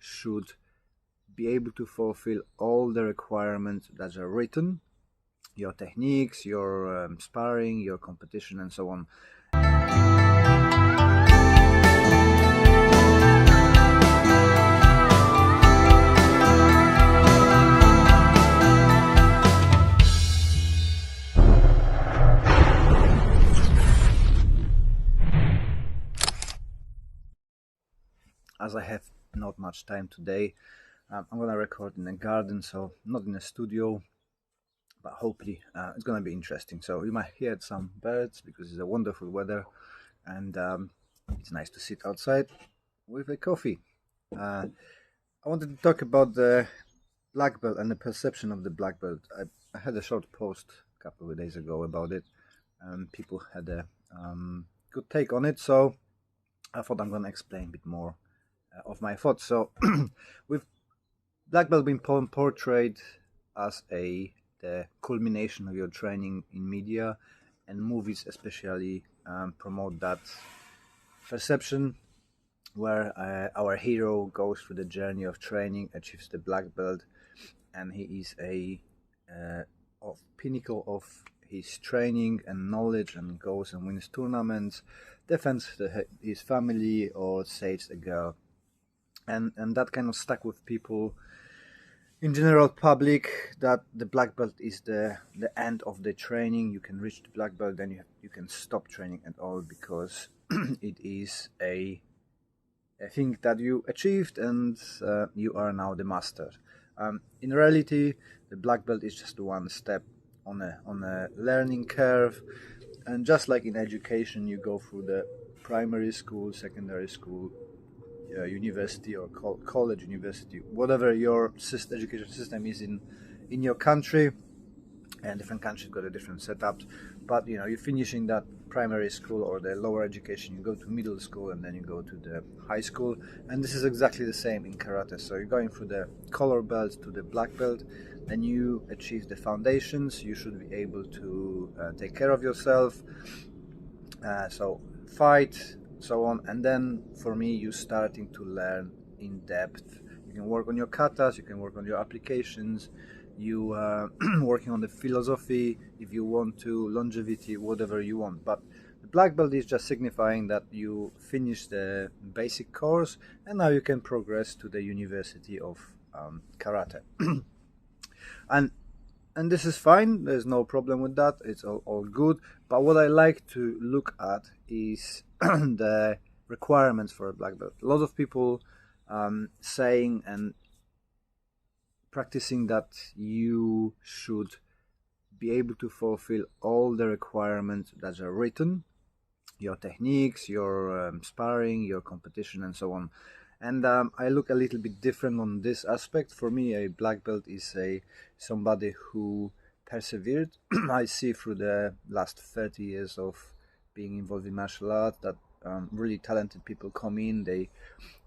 should be able to fulfill all the requirements that are written, your techniques, your sparring, your competition, and so on. As I have not much time today, I'm gonna record in a garden, so not in a studio, but hopefully it's gonna be interesting. So you might hear some birds because it's a wonderful weather, and it's nice to sit outside with a coffee. I wanted to talk about the black belt and the perception of the black belt. I had a short post a couple of days ago about it, and people had a good take on it, so I thought I'm gonna explain a bit more of my thoughts. So with black belt being portrayed as the culmination of your training in media, and movies especially promote that perception where our hero goes through the journey of training, achieves the black belt, and he is a pinnacle of his training and knowledge, and goes and wins tournaments, defends his family, or saves a girl. And that kind of stuck with people in general public, that the black belt is the end of the training. You can reach the black belt, then you can stop training at all, because it is a thing that you achieved, and you are now the master. In reality, the black belt is just one step on a learning curve, and just like in education, you go through the primary school, secondary school, university, or college, university, whatever your education system is in your country, and different countries got a different setup. But you're finishing that primary school or the lower education, you go to middle school, and then you go to the high school, and this is exactly the same in karate. So you're going through the color belt to the black belt, then you achieve the foundations. You should be able to take care of yourself, so fight, so on. And then for me, you starting to learn in depth. You can work on your katas, you can work on your applications, you working on the philosophy if you want to, longevity, whatever you want. But the black belt is just signifying that you finish the basic course, and now you can progress to the university of karate. and this is fine, there's no problem with that, it's all good. But what I like to look at is the requirements for a black belt. A lot of people saying and practicing that you should be able to fulfill all the requirements that are written, your techniques, your sparring, your competition, and so on. And I look a little bit different on this aspect. For me, a black belt is somebody who persevered. I see through the last 30 years of being involved in martial arts that really talented people come in, they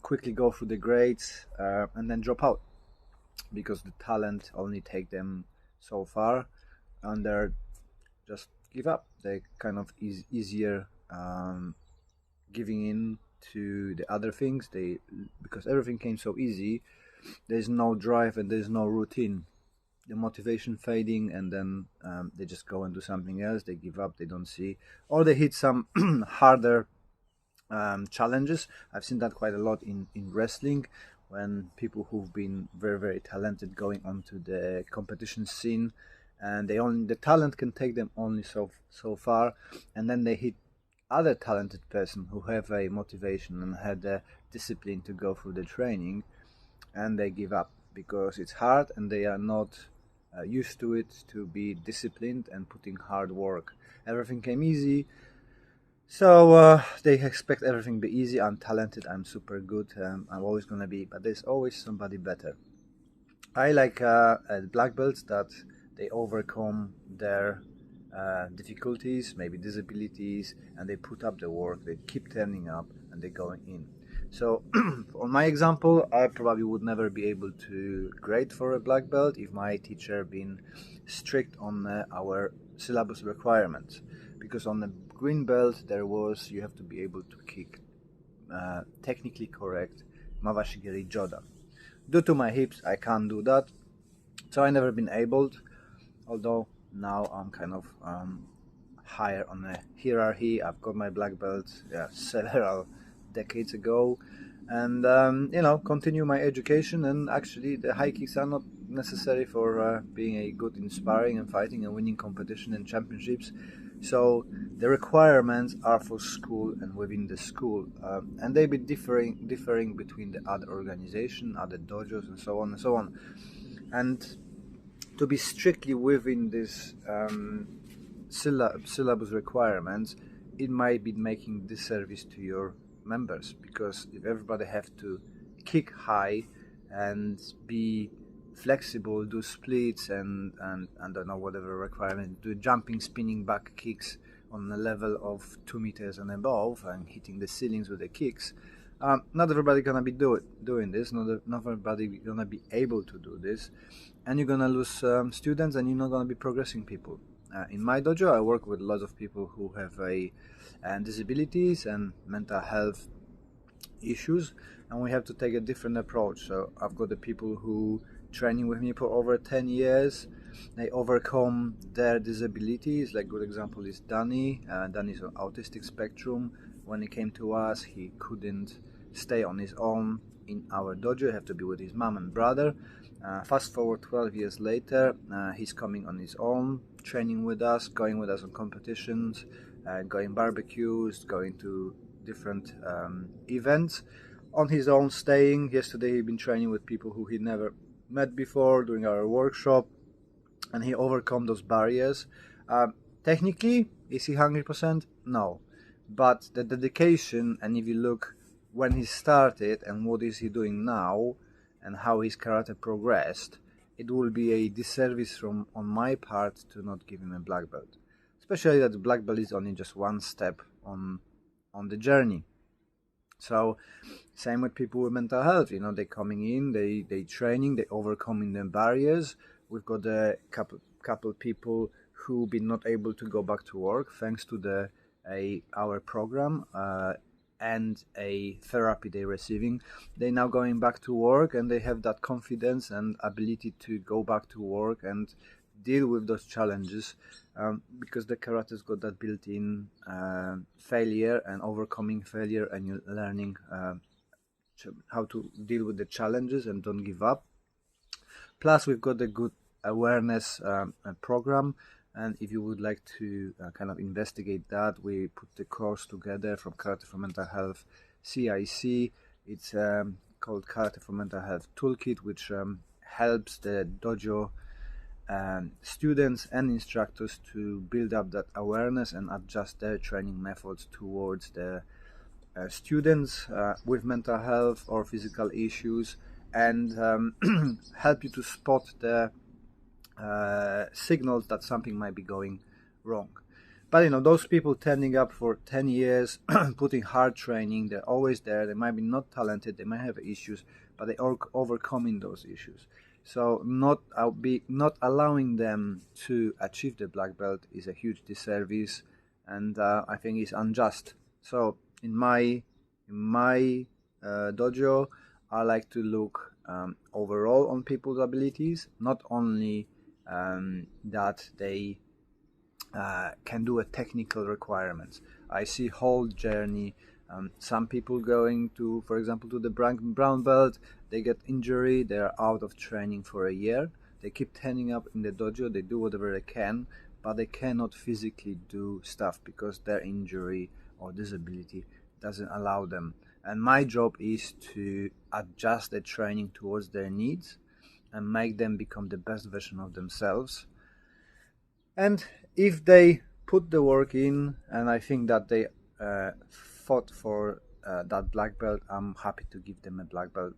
quickly go through the grades, and then drop out, because the talent only take them so far, and they're just give up. They kind of easier giving in to the other things. Because everything came so easy, there's no drive and there's no routine. The motivation fading, and then they just go and do something else. They give up, they don't see, or they hit some harder challenges. I've seen that quite a lot in wrestling, when people who've been very, very talented going onto the competition scene, and the talent can take them only so far, and then they hit other talented person who have a motivation and had the discipline to go through the training, and they give up because it's hard and they are not used to it, to be disciplined and putting hard work. Everything came easy, so they expect everything to be easy. I'm talented, I'm super good, I'm always gonna be, but there's always somebody better. I like black belts that they overcome their difficulties, maybe disabilities, and they put up the work, they keep turning up, and they're going in. So on my example, I probably would never be able to grade for a black belt if my teacher been strict on our syllabus requirements, because on the green belt you have to be able to kick technically correct Mawashigiri Joda. Due to my hips, I can't do that, so I never been able. Although now I'm kind of higher on the hierarchy. I've got my black belt several decades ago, and continue my education. And actually, the high kicks are not necessary for being a good in sparring and fighting and winning competition and championships. So the requirements are for school and within the school, and they be differing between the other organization, other dojos, and so on and so on. And to be strictly within this syllabus requirements, it might be making disservice to your members, because if everybody have to kick high and be flexible, do splits and I don't know, whatever requirement, do jumping, spinning back kicks on a level of 2 meters and above and hitting the ceilings with the kicks. Not everybody gonna be doing this. Not everybody gonna be able to do this, and you're gonna lose students, and you're not gonna be progressing people. In my dojo, I work with lots of people who have disabilities and mental health issues, and we have to take a different approach. So I've got the people who training with me for over 10 years. They overcome their disabilities. Like, good example is Danny. Danny's on autistic spectrum. When he came to us, he couldn't stay on his own in our dojo. He had to be with his mom and brother. Fast forward 12 years later, he's coming on his own, training with us, going with us on competitions, going barbecues, going to different events on his own, staying. Yesterday he'd been training with people who he never met before, doing our workshop, and he overcome those barriers. Technically, is he 100%? No. But the dedication, and if you look when he started and what is he doing now and how his karate progressed, it will be a disservice on my part to not give him a black belt. Especially that the black belt is only just one step on the journey. So same with people with mental health. They coming in, they training, they overcoming the barriers. We've got a couple people who been not able to go back to work thanks to our program and a therapy they're receiving. They're now going back to work, and they have that confidence and ability to go back to work and deal with those challenges, because the karate's got that built-in failure and overcoming failure, and you're learning how to deal with the challenges and don't give up. Plus, we've got a good awareness program, and if you would like to kind of investigate that, we put the course together from Karate for Mental Health CIC. It's called Karate for Mental Health Toolkit, which helps the dojo students and instructors to build up that awareness and adjust their training methods towards the students with mental health or physical issues, and help you to spot the signals that something might be going wrong. But those people turning up for 10 years, putting hard training, they're always there. They might be not talented, they might have issues, but they are overcoming those issues. So not allowing them to achieve the black belt is a huge disservice, and I think it's unjust. So in my dojo, I like to look overall on people's abilities, not only that they can do a technical requirements. I see whole journey. Some people going to, for example, to the brown belt, they get injury, they're out of training for a year. They keep turning up in the dojo, they do whatever they can, but they cannot physically do stuff because their injury or disability doesn't allow them. And my job is to adjust the training towards their needs and make them become the best version of themselves. And if they put the work in, and I think that they fought for that black belt, I'm happy to give them a black belt.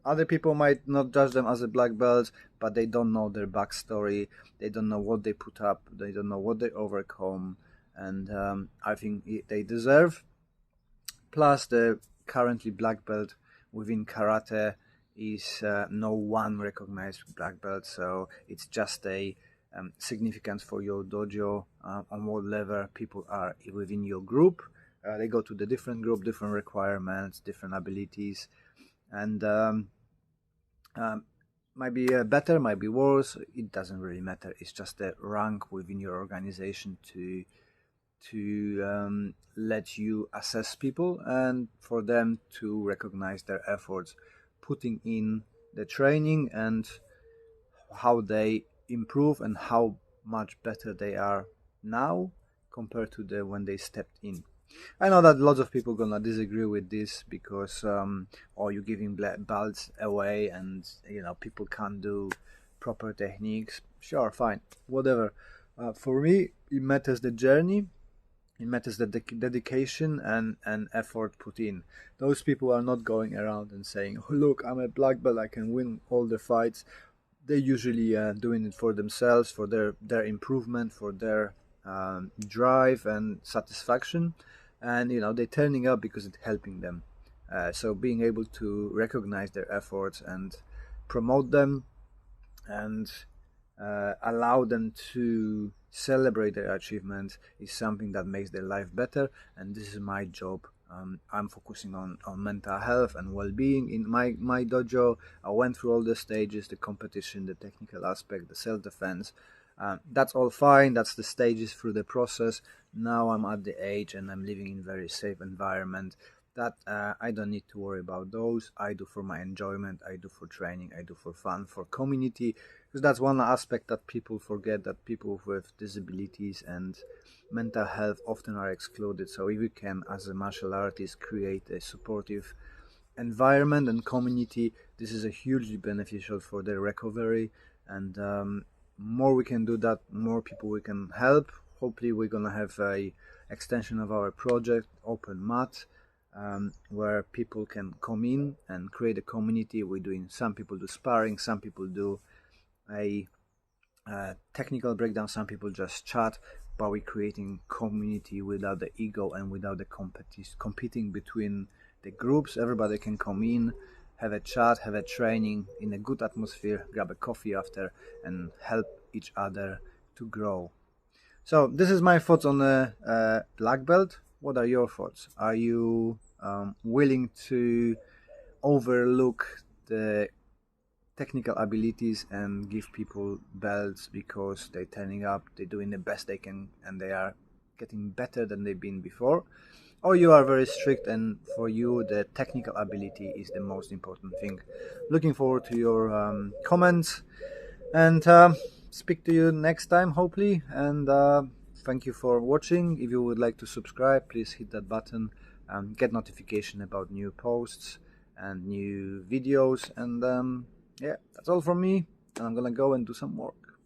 Other people might not judge them as a black belt, but they don't know their backstory, they don't know what they put up, they don't know what they overcome, and I think they deserve. Plus, the currently black belt within karate is no one recognized black belt, so it's just a significance for your dojo on what level people are within your group. They go to the different group, different requirements, different abilities, and Might be better, might be worse. It doesn't really matter. It's just a rank within your organization to let you assess people and for them to recognize their efforts, putting in the training and how they improve and how much better they are now compared to the when they stepped in. I know that lots of people gonna disagree with this because or you're giving belts away and people can't do proper techniques. Sure, fine, whatever. For me, it matters the journey. It matters the dedication and effort put in. Those people are not going around and saying, oh, "Look, I'm a black belt. I can win all the fights." They're usually doing it for themselves, for their improvement, for their drive and satisfaction, and they're turning up because it's helping them. So being able to recognize their efforts and promote them and allow them to celebrate their achievements is something that makes their life better. And this is my job. I'm focusing on mental health and well-being in my dojo. I went through all the stages, the competition, the technical aspect, the self-defense. That's all fine. That's the stages through the process. Now I'm at the age and I'm living in a very safe environment that I don't need to worry about those. I do for my enjoyment, I do for training, I do for fun, for community, because that's one aspect that people forget, that people with disabilities and mental health often are excluded. So if you can, as a martial artist, create a supportive environment and community, this is a hugely beneficial for their recovery. And more we can do that, more people we can help. Hopefully we're gonna have a extension of our project, Open Mat, where people can come in and create a community. We're doing, some people do sparring, some people do a technical breakdown, some people just chat, but we're creating community without the ego and without the competing between the groups. Everybody can come in, have a chat, have a training in a good atmosphere, grab a coffee after, and help each other to grow. So this is my thoughts on the black belt. What are your thoughts? Are you willing to overlook the technical abilities and give people belts because they're turning up, they're doing the best they can, and they are getting better than they've been before? Or you are very strict and for you the technical ability is the most important thing? Looking forward to your comments and speak to you next time, hopefully. And thank you for watching. If you would like to subscribe, please hit that button and get notification about new posts and new videos. And yeah, that's all from me, and I'm gonna go and do some work.